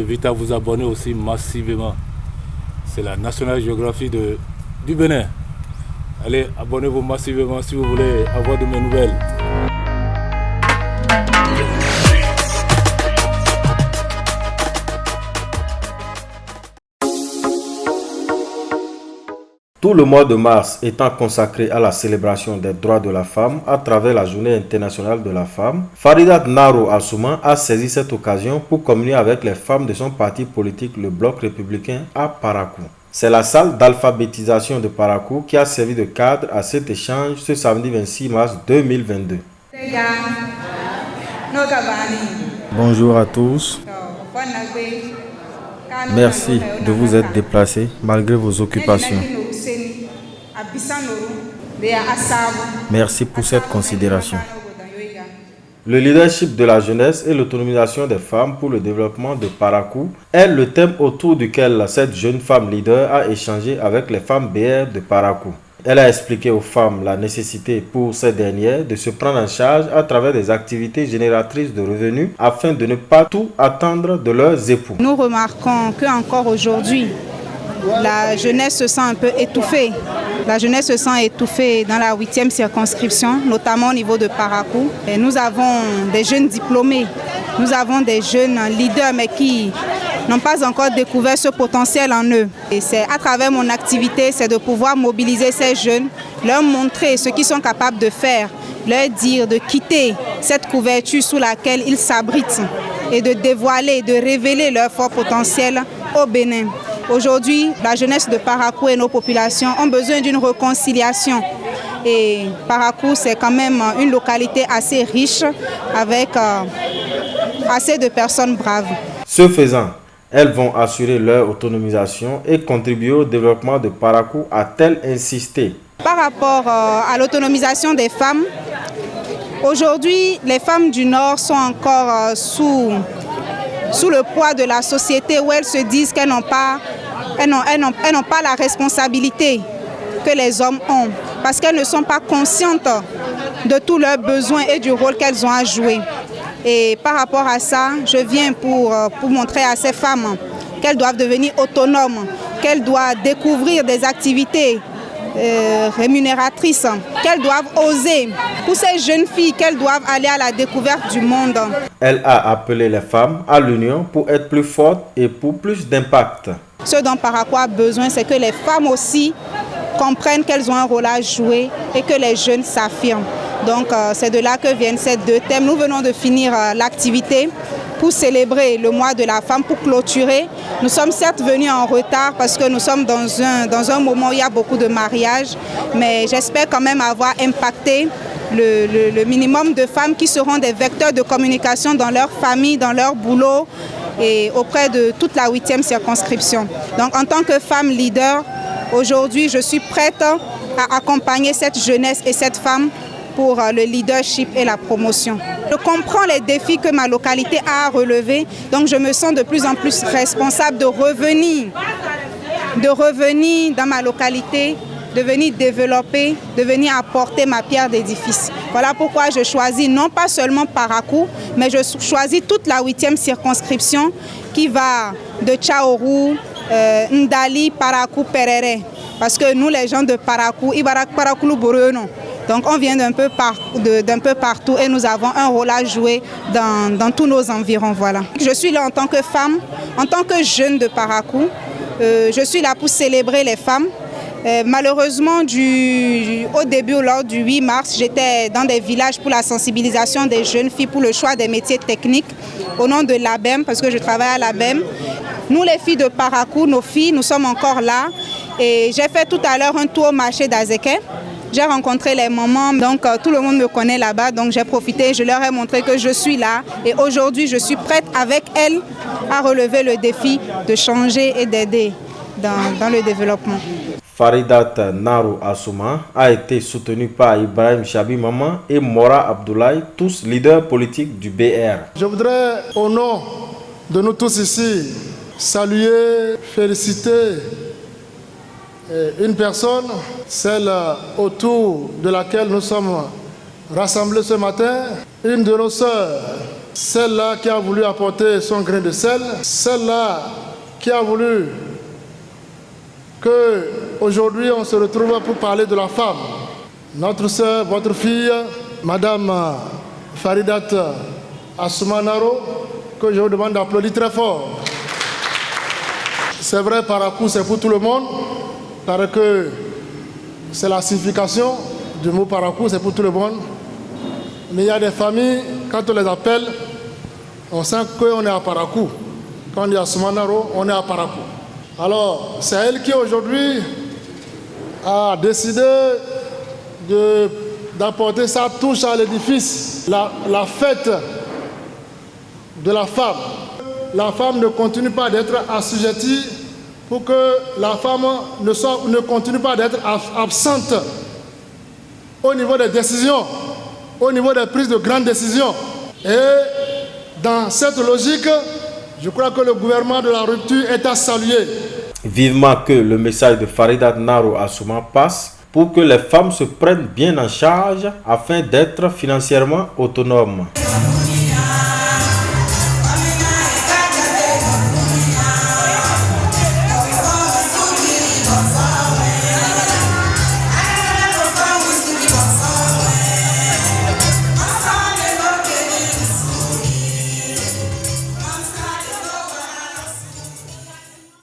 invite à vous abonner aussi massivement. C'est la National Geographic du Bénin. Allez, abonnez-vous massivement si vous voulez avoir de mes nouvelles. Tout le mois de mars étant consacré à la célébration des droits de la femme à travers la Journée internationale de la femme, Faridat Naro Assouma a saisi cette occasion pour communier avec les femmes de son parti politique, le Bloc républicain, à Parakou. C'est la salle d'alphabétisation de Parakou qui a servi de cadre à cet échange ce samedi 26 mars 2022. Bonjour à tous. Merci de vous être déplacés malgré vos occupations. Merci pour cette considération. Le leadership de la jeunesse et l'autonomisation des femmes pour le développement de Parakou est le thème autour duquel cette jeune femme leader a échangé avec les femmes BR de Parakou. Elle a expliqué aux femmes la nécessité pour ces dernières de se prendre en charge à travers des activités génératrices de revenus afin de ne pas tout attendre de leurs époux. Nous remarquons qu'encore aujourd'hui, la jeunesse se sent un peu étouffée. La jeunesse se sent étouffée dans la 8e circonscription, notamment au niveau de Parakou. Et nous avons des jeunes diplômés, nous avons des jeunes leaders, mais qui n'ont pas encore découvert ce potentiel en eux. Et c'est à travers mon activité, c'est de pouvoir mobiliser ces jeunes, leur montrer ce qu'ils sont capables de faire, leur dire de quitter cette couverture sous laquelle ils s'abritent et de dévoiler, de révéler leur fort potentiel au Bénin. Aujourd'hui, la jeunesse de Parakou et nos populations ont besoin d'une réconciliation. Et Parakou, c'est quand même une localité assez riche avec assez de personnes braves. Ce faisant, elles vont assurer leur autonomisation et contribuer au développement de Parakou, a-t-elle insisté. Par rapport à l'autonomisation des femmes, aujourd'hui, les femmes du Nord sont encore sous le poids de la société où elles se disent qu'elles n'ont pas la responsabilité que les hommes ont parce qu'elles ne sont pas conscientes de tous leurs besoins et du rôle qu'elles ont à jouer. Et par rapport à ça, je viens pour montrer à ces femmes qu'elles doivent devenir autonomes, qu'elles doivent découvrir des activités rémunératrices, qu'elles doivent oser. Pour ces jeunes filles, qu'elles doivent aller à la découverte du monde. Elle a appelé les femmes à l'union pour être plus fortes et pour plus d'impact. Ce dont Parakou a besoin, c'est que les femmes aussi comprennent qu'elles ont un rôle à jouer et que les jeunes s'affirment. Donc c'est de là que viennent ces deux thèmes. Nous venons de finir l'activité pour célébrer le mois de la femme, pour clôturer. Nous sommes certes venus en retard parce que nous sommes dans un moment où il y a beaucoup de mariages, mais j'espère quand même avoir impacté le minimum de femmes qui seront des vecteurs de communication dans leur famille, dans leur boulot et auprès de toute la 8e circonscription. Donc en tant que femme leader, aujourd'hui je suis prête à accompagner cette jeunesse et cette femme pour le leadership et la promotion. Je comprends les défis que ma localité a à relever, donc je me sens de plus en plus responsable de revenir dans ma localité, de venir développer, de venir apporter ma pierre d'édifice. Voilà pourquoi je choisis non pas seulement Parakou, mais je choisis toute la 8e circonscription qui va de Tchaourou, Ndali, Parakou, Perere. Parce que nous, les gens de Parakou, Ibarak, Parakou, Borono. Donc on vient d'un peu partout et nous avons un rôle à jouer dans tous nos environs. Voilà. Je suis là en tant que femme, en tant que jeune de Parakou. Je suis là pour célébrer les femmes. Malheureusement, au début, lors du 8 mars, j'étais dans des villages pour la sensibilisation des jeunes filles pour le choix des métiers techniques au nom de l'ABEM, parce que je travaille à l'ABEM. Nous, les filles de Parakou, nos filles, nous sommes encore là. Et j'ai fait tout à l'heure un tour au marché d'Azeke. J'ai rencontré les mamans, donc tout le monde me connaît là-bas, donc j'ai profité, je leur ai montré que je suis là. Et aujourd'hui, je suis prête avec elles à relever le défi de changer et d'aider dans le développement. Faridat Naro Assouma a été soutenu par Ibrahim Chabi Maman et Mora Abdoulaye, tous leaders politiques du BR. Je voudrais, au nom de nous tous ici, saluer, féliciter une personne, celle autour de laquelle nous sommes rassemblés ce matin, une de nos sœurs, celle-là qui a voulu apporter son grain de sel, celle-là qui a voulu qu'aujourd'hui on se retrouve pour parler de la femme. Notre sœur, votre fille, Madame Faridat Asumanaro, que je vous demande d'applaudir très fort. C'est vrai, Parakou, c'est pour tout le monde, parce que c'est la signification du mot Parakou, c'est pour tout le monde. Mais il y a des familles, quand on les appelle, on sent qu'on est à Parakou. Quand on dit à Asumanaro, on est à Parakou. Alors, c'est elle qui aujourd'hui a décidé d'apporter sa touche à l'édifice, la fête de la femme. La femme ne continue pas d'être assujettie pour que la femme ne continue pas d'être absente au niveau des décisions, au niveau des prises de grandes décisions. Et dans cette logique, je crois que le gouvernement de la rupture est à saluer. Vivement que le message de Faridat Naro Assouma passe pour que les femmes se prennent bien en charge afin d'être financièrement autonomes.